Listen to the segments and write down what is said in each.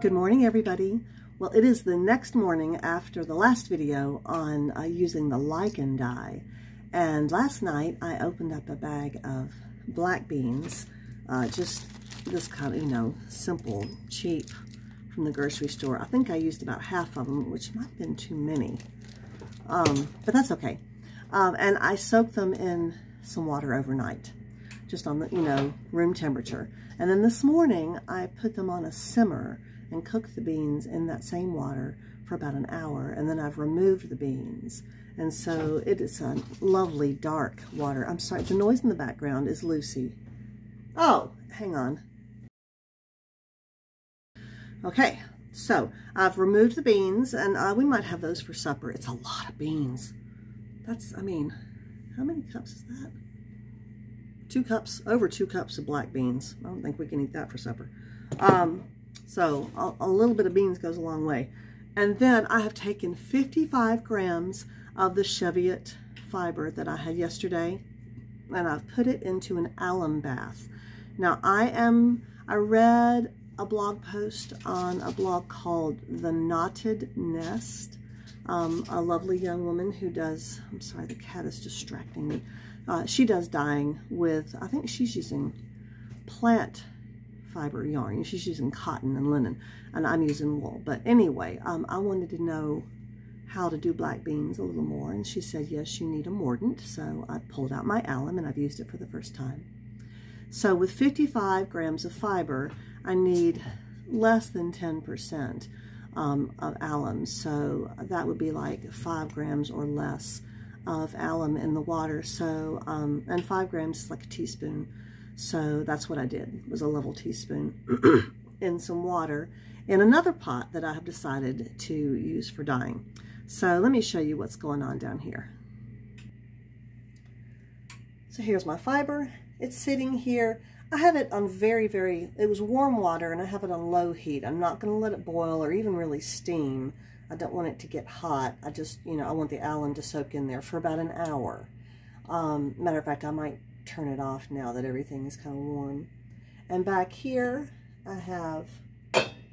Good morning, everybody. Well, it is the next morning after the last video on using the lichen dye. And last night I opened up a bag of black beans, just this kind of, simple, cheap from the grocery store. I think I used about half of them, which might have been too many, but that's okay. And I soaked them in some water overnight, just on the, room temperature. And then this morning I put them on a simmer and cooked the beans in that same water for about an hour, and then I've removed the beans. And so it is a lovely dark water. I'm sorry, the noise in the background is Lucy. Oh, hang on. Okay, so I've removed the beans, and we might have those for supper. It's a lot of beans. That's, how many cups is that? 2 cups, over 2 cups of black beans. I don't think we can eat that for supper. So a little bit of beans goes a long way. And then I have taken 55 grams of the Cheviot fiber that I had yesterday, and I've put it into an alum bath. Now I read a blog post on a blog called The Knotted Nest. A lovely young woman who does, I'm sorry, the cat is distracting me. She does dyeing with, I think she's using plant fiber yarn. She's using cotton and linen, and I'm using wool. But anyway, I wanted to know how to do black beans a little more, and she said, yes, you need a mordant. So I pulled out my alum, and I've used it for the first time. So with 55 grams of fiber, I need less than 10% of alum. So that would be like 5 grams or less of alum in the water. So, and 5 grams is like a teaspoon. So that's what I did, was a level teaspoon in some water in another pot that I have decided to use for dyeing. So let me show you what's going on down here. So here's my fiber. It's sitting here. I have it on it was warm water, and I have it on low heat. I'm not going to let it boil or even really steam. I don't want it to get hot. I just, I want the alum to soak in there for about an hour. Matter of fact, I might turn it off now that everything is kind of warm. And back here I have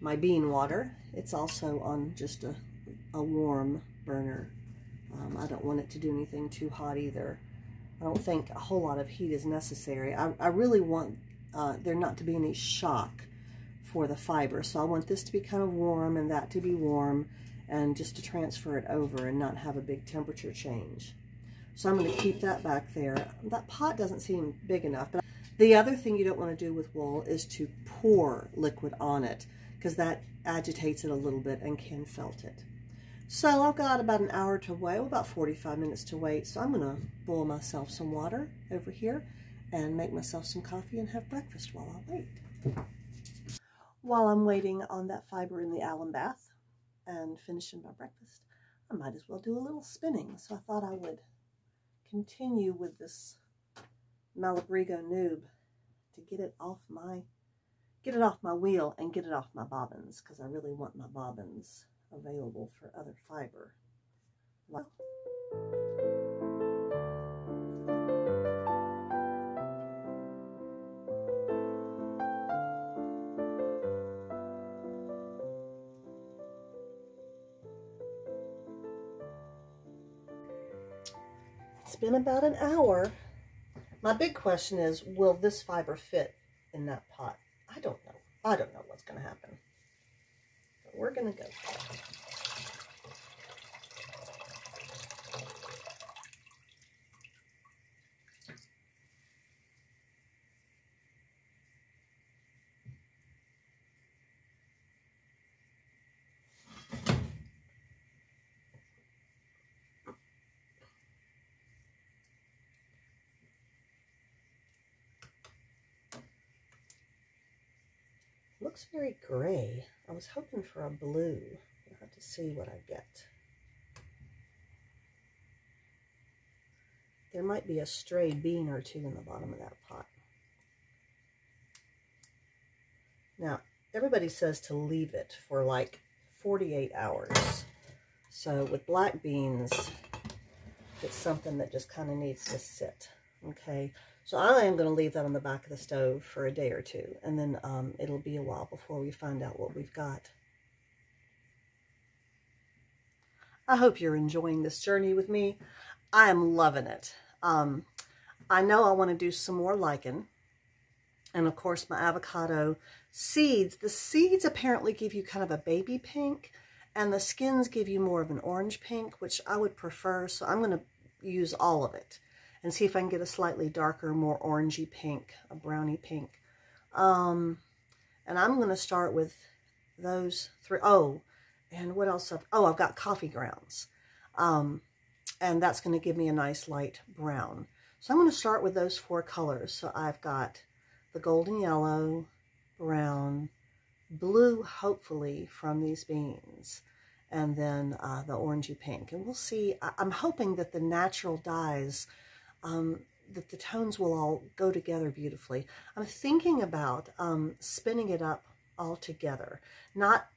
my bean water. It's also on just a warm burner. I don't want it to do anything too hot either. I don't think a whole lot of heat is necessary. I really want there not to be any shock for the fiber. So I want this to be kind of warm and that to be warm, and just to transfer it over and not have a big temperature change. So I'm going to keep that back there. That pot doesn't seem big enough. But the other thing you don't want to do with wool is to pour liquid on it, because that agitates it a little bit and can felt it. So I've got about an hour to wait, about 45 minutes to wait. So I'm going to boil myself some water over here and make myself some coffee and have breakfast while I wait. While I'm waiting on that fiber in the alum bath and finishing my breakfast, I might as well do a little spinning. So I thought I would continue with this Malabrigo noob to get it off my wheel and get it off my bobbins, because I really want my bobbins available for other fiber. It's been about an hour. My big question is, will this fiber fit in that pot? I don't know. I don't know what's going to happen. But we're going to go. Looks very gray. I was hoping for a blue. We'll have to see what I get. There might be a stray bean or two in the bottom of that pot. Now, everybody says to leave it for like 48 hours. So with black beans, it's something that just kind of needs to sit. Okay, so I am going to leave that on the back of the stove for a day or two, and then it'll be a while before we find out what we've got. I hope you're enjoying this journey with me. I am loving it. I know I want to do some more lichen. And of course, my avocado seeds. The seeds apparently give you kind of a baby pink, and the skins give you more of an orange pink, which I would prefer. So I'm going to use all of it and see if I can get a slightly darker, more orangey pink, a brownie pink. And I'm going to start with those three. Oh, and what else? I've got coffee grounds. And that's going to give me a nice light brown. So I'm going to start with those 4 colors. So I've got the golden yellow, brown, blue, hopefully, from these beans, and then the orangey pink. And we'll see. I'm hoping that the natural dyes, that the tones will all go together beautifully. I'm thinking about spinning it up all together, not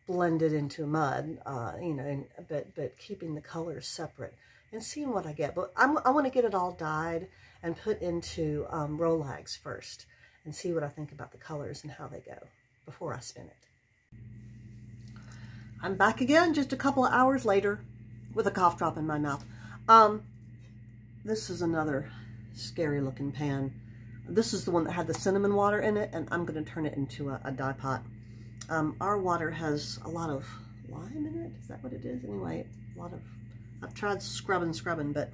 blended into mud, you know, but keeping the colors separate and seeing what I get. But I want to get it all dyed and put into Rolags first and see what I think about the colors and how they go before I spin it. I'm back again just a couple of hours later with a cough drop in my mouth. This is another scary looking pan. This is the one that had the cinnamon water in it, and I'm going to turn it into a dye pot. Our water has a lot of lime in it. Is that what it is? Anyway, a lot of, I've tried scrubbing, but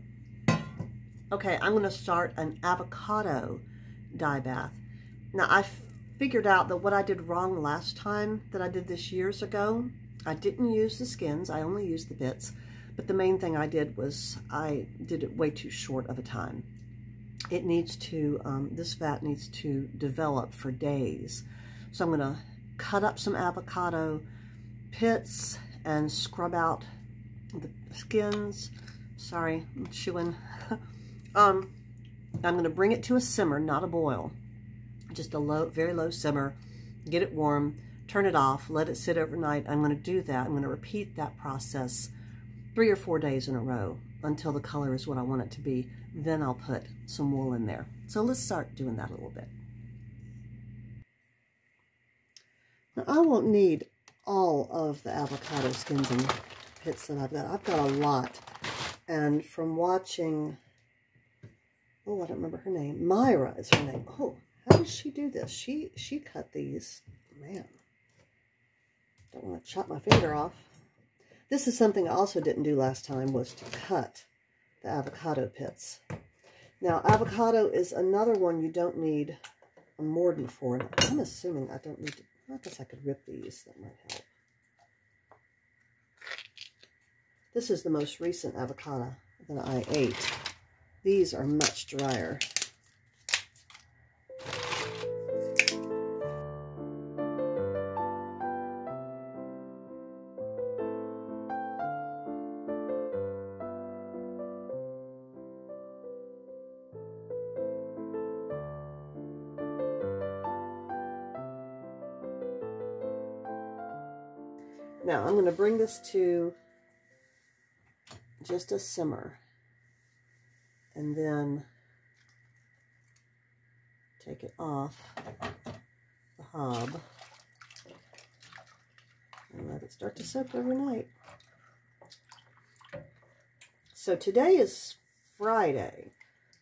okay, I'm going to start an avocado dye bath. Now, I figured out that what I did wrong last time that I did this years ago, I didn't use the skins. I only used the bits. But the main thing I did was I did it way too short of a time. It needs to, this vat needs to develop for days. So I'm going to cut up some avocado pits and scrub out the skins. Sorry, I'm chewing. I'm going to bring it to a simmer, not a boil. Just a low, very low simmer. Get it warm, turn it off, let it sit overnight. I'm going to do that. I'm going to repeat that process 3 or 4 days in a row until the color is what I want it to be. Then I'll put some wool in there. So let's start doing that a little bit. Now, I won't need all of the avocado skins and pits that I've got. I've got a lot. And from watching, oh, I don't remember her name. Myra is her name. Oh, how does she do this? She cut these. Man, don't want to chop my finger off. This is something I also didn't do last time, was to cut the avocado pits. Now, avocado is another one you don't need a mordant for. And I'm assuming I don't need to, I guess I could rip these. That might help. This is the most recent avocado that I ate. These are much drier. Now, I'm going to bring this to just a simmer, and then take it off the hob and let it start to soak overnight. So today is Friday,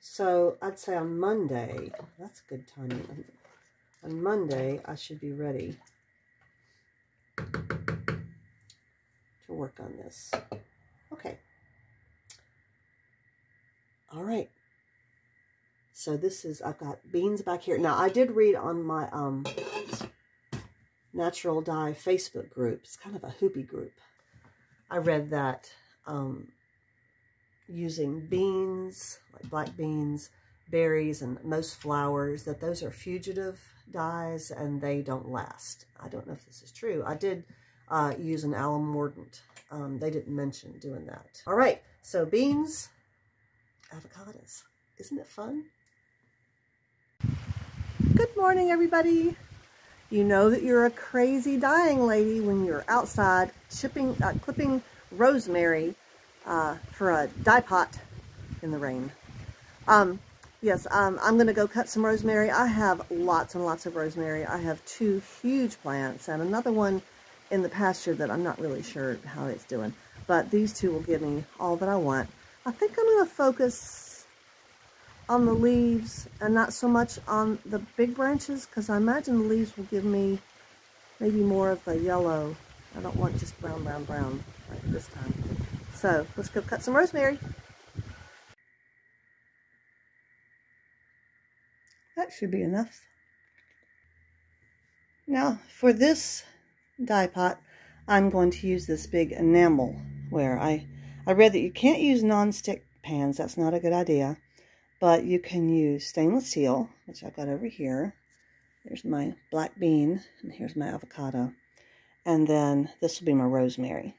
so I'd say on Monday, that's good timing, on Monday I should be ready to work on this. Okay. All right. So this is, I've got beans back here. Now, I did read on my Natural Dye Facebook group. It's kind of a hoopy group. I read that using beans, like black beans, berries, and most flowers, that those are fugitive dyes and they don't last. I don't know if this is true. I did use an alum mordant. They didn't mention doing that. All right, so beans, avocados. Isn't it fun? Good morning, everybody. You know that you're a crazy dyeing lady when you're outside clipping rosemary for a dye pot in the rain. Yes, I'm going to go cut some rosemary. I have lots and lots of rosemary. I have 2 huge plants and another one in the pasture that I'm not really sure how it's doing. but these two will give me all that I want. I think I'm going to focus on the leaves and not so much on the big branches, because I imagine the leaves will give me maybe more of the yellow. I don't want just brown, brown, brown right this time. So let's go cut some rosemary. That should be enough. Now for this dye pot, I'm going to use this big enamel ware. I read that you can't use non-stick pans. That's not a good idea. But you can use stainless steel, which I've got over here. There's my black bean, and here's my avocado. And then this will be my rosemary.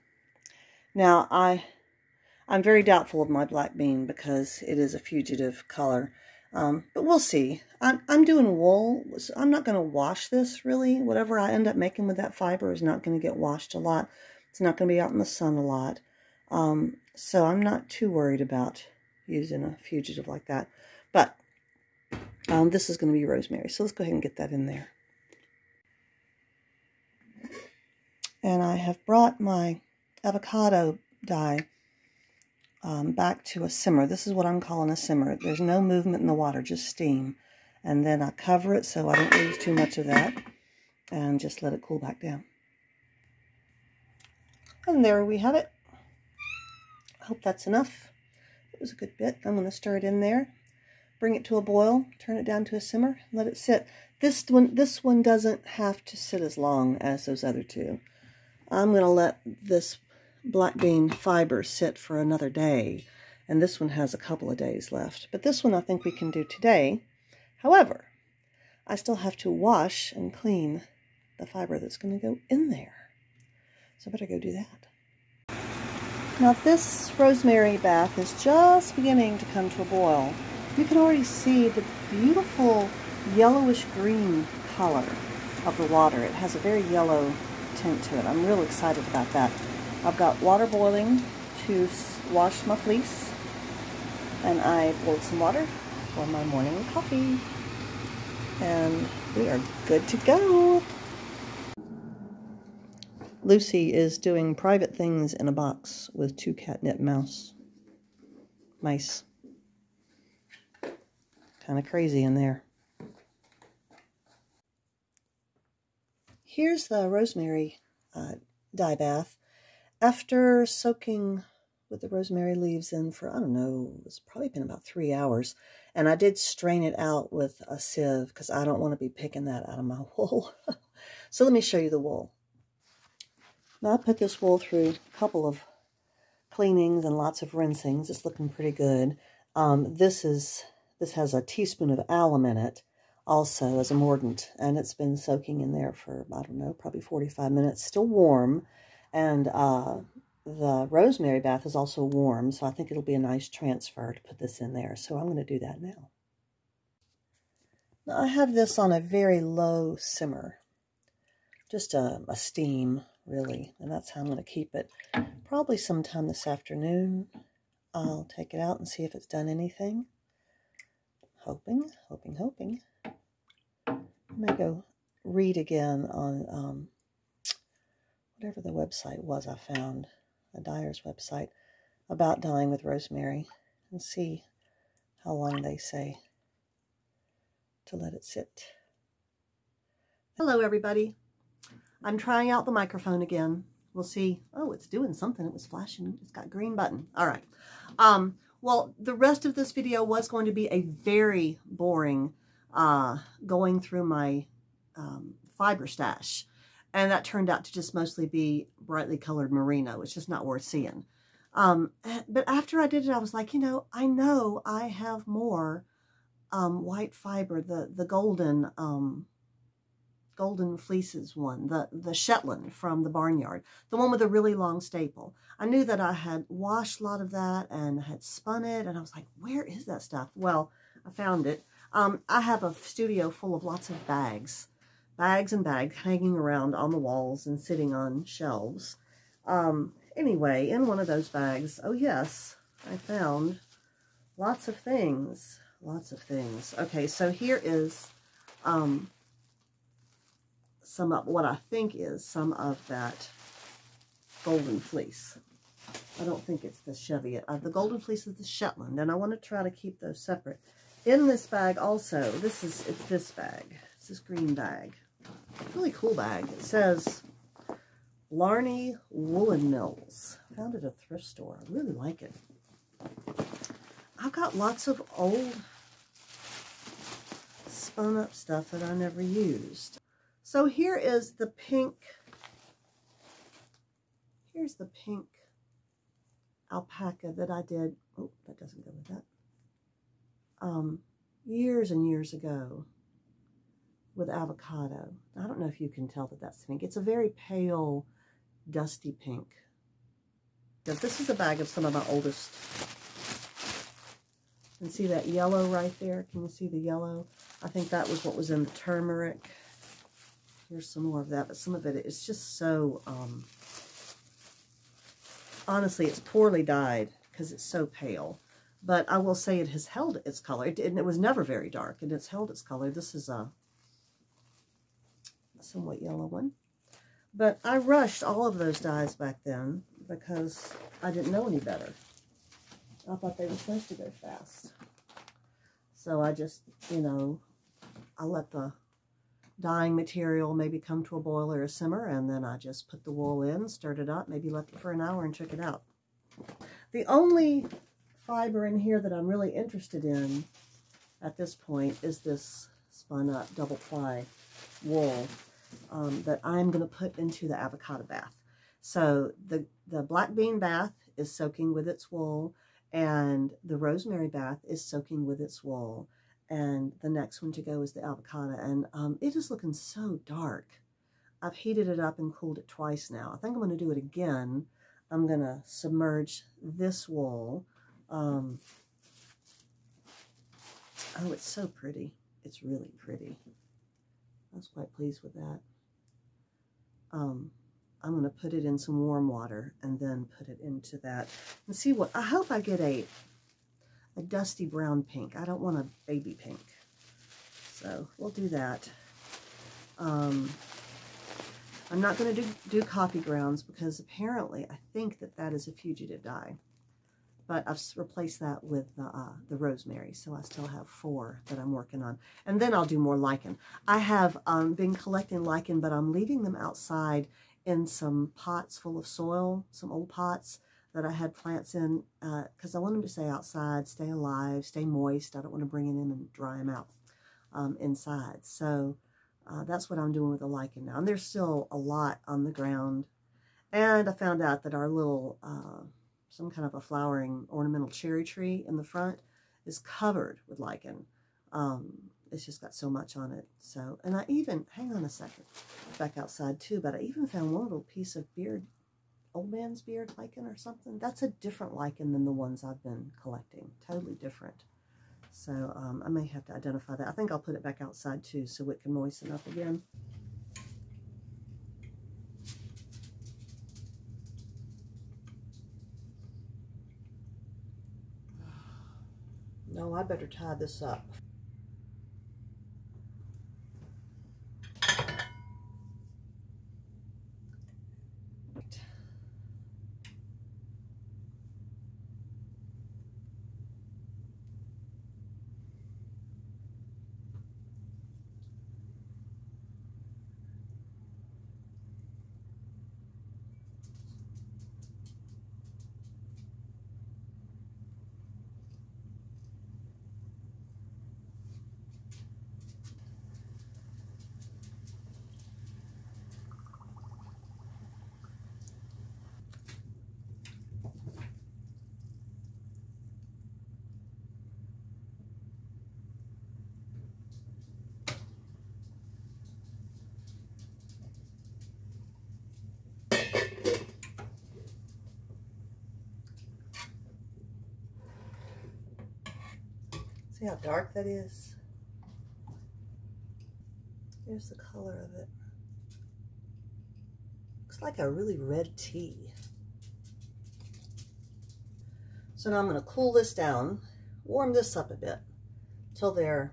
Now, I'm very doubtful of my black bean because it is a fugitive color. But we'll see. I'm doing wool, so I'm not going to wash this, really. Whatever I end up making with that fiber is not going to get washed a lot. It's not going to be out in the sun a lot. So I'm not too worried about using a fugitive like that. But this is going to be rosemary, so let's go ahead and get that in there. And I have brought my avocado dye back to a simmer. This is what I'm calling a simmer. There's no movement in the water, just steam. And then I cover it so I don't lose too much of that, and just let it cool back down. And there we have it. I hope that's enough. It was a good bit. I'm going to stir it in there, bring it to a boil, turn it down to a simmer, let it sit. This one doesn't have to sit as long as those other two. I'm going to let this black bean fiber sit for another day, and this one has a couple of days left. But this one I think we can do today. However, I still have to wash and clean the fiber that's going to go in there. So I better go do that. Now this rosemary bath is just beginning to come to a boil. You can already see the beautiful yellowish green color of the water. It has a very yellow tint to it. I'm real excited about that. I've got water boiling to wash my fleece, and I boiled some water for my morning coffee, and we are good to go. Lucy is doing private things in a box with 2 catnip mice. Kind of crazy in there. Here's the rosemary dye bath. After soaking with the rosemary leaves in for, I don't know, it's probably been about 3 hours. And I did strain it out with a sieve because I don't want to be picking that out of my wool. So let me show you the wool. Now I put this wool through a couple of cleanings and lots of rinsings. It's looking pretty good. This has a teaspoon of alum in it also as a mordant, and it's been soaking in there for, I don't know, probably 45 minutes. Still warm, and the rosemary bath is also warm, so I think it'll be a nice transfer to put this in there. So I'm going to do that now. Now I have this on a very low simmer, just a steam, really, and that's how I'm going to keep it. Probably sometime this afternoon, I'll take it out and see if it's done anything. Hoping. I may go read again on whatever the website was I found, a dyer's website, about dyeing with rosemary, and see how long they say to let it sit. Hello, everybody. I'm trying out the microphone again. We'll see. Oh, it's doing something. It was flashing. It's got a green button. All right. Well, the rest of this video was going to be a very boring going through my fiber stash. And that turned out to just mostly be brightly colored merino. It's just not worth seeing. But after I did it, I was like, you know I have more white fiber, the golden fleeces one, the Shetland from the barnyard, the one with a really long staple. I knew that I had washed a lot of that and had spun it, and I was like, where is that stuff? Well, I found it. I have a studio full of lots of bags and bags hanging around on the walls and sitting on shelves. Anyway, in one of those bags, oh yes, I found lots of things. Okay, so here is some of what I think is some of that golden fleece. I don't think it's the Cheviot. The Golden Fleece is the Shetland, and I want to try to keep those separate. In this bag also, it's this bag. It's this green bag. Really cool bag. It says Larney Woolen Mills. Found it at a thrift store. I really like it. I've got lots of old spun up stuff that I never used. So here is the pink. Here's the pink alpaca that I did. Oh, that doesn't go with that. Years and years ago with avocado. I don't know if you can tell that that's pink. It's a very pale, dusty pink. Now, this is a bag of some of my oldest. You can see that yellow right there. Can you see the yellow? I think that was what was in the turmeric. Here's some more of that, but some of it is just so, honestly, it's poorly dyed because it's so pale. But I will say it has held its color. It was never very dark, and it's held its color. This is a somewhat yellow one. But I rushed all of those dyes back then because I didn't know any better. I thought they were supposed to go fast. So I just, you know, I let the dyeing material maybe come to a boil or a simmer, and then I just put the wool in, stirred it up, maybe left it for an hour and took it out. The only fiber in here that I'm really interested in at this point is this spun up double ply wool that I'm going to put into the avocado bath. So the black bean bath is soaking with its wool, and the rosemary bath is soaking with its wool, and the next one to go is the avocado, and it is looking so dark. I've heated it up and cooled it twice now. I think I'm going to do it again. I'm going to submerge this wool. Oh, it's so pretty. It's really pretty. I was quite pleased with that. I'm going to put it in some warm water and then put it into that and see what, I hope I get a dusty brown pink. I don't want a baby pink. So we'll do that. I'm not going to do coffee grounds because apparently I think that is a fugitive dye. But I've replaced that with the rosemary, so I still have 4 that I'm working on. And then I'll do more lichen. I have been collecting lichen, but I'm leaving them outside in some pots full of soil, some old pots that I had plants in, because I want them to stay outside, stay alive, stay moist. I don't want to bring it in and dry them out inside. So that's what I'm doing with the lichen now. And there's still a lot on the ground. And I found out that our little... some kind of a flowering ornamental cherry tree in the front is covered with lichen. It's just got so much on it. So, and I even, hang on a second, back outside too, but I even found one little piece of beard, old man's beard lichen or something. That's a different lichen than the ones I've been collecting. Totally different. So I may have to identify that. I think I'll put it back outside too so it can moisten up again. No, I better tie this up. See how dark that is? Here's the color of it. Looks like a really red tea. So now I'm going to cool this down, warm this up a bit till they're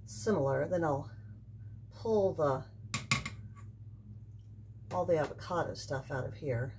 similar. Then I'll pull all the avocado stuff out of here.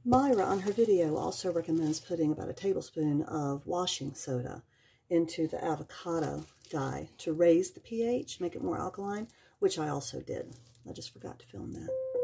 Myra on her video also recommends putting about a tablespoon of washing soda into the avocado dye to raise the pH, make it more alkaline, which I also did. I just forgot to film that.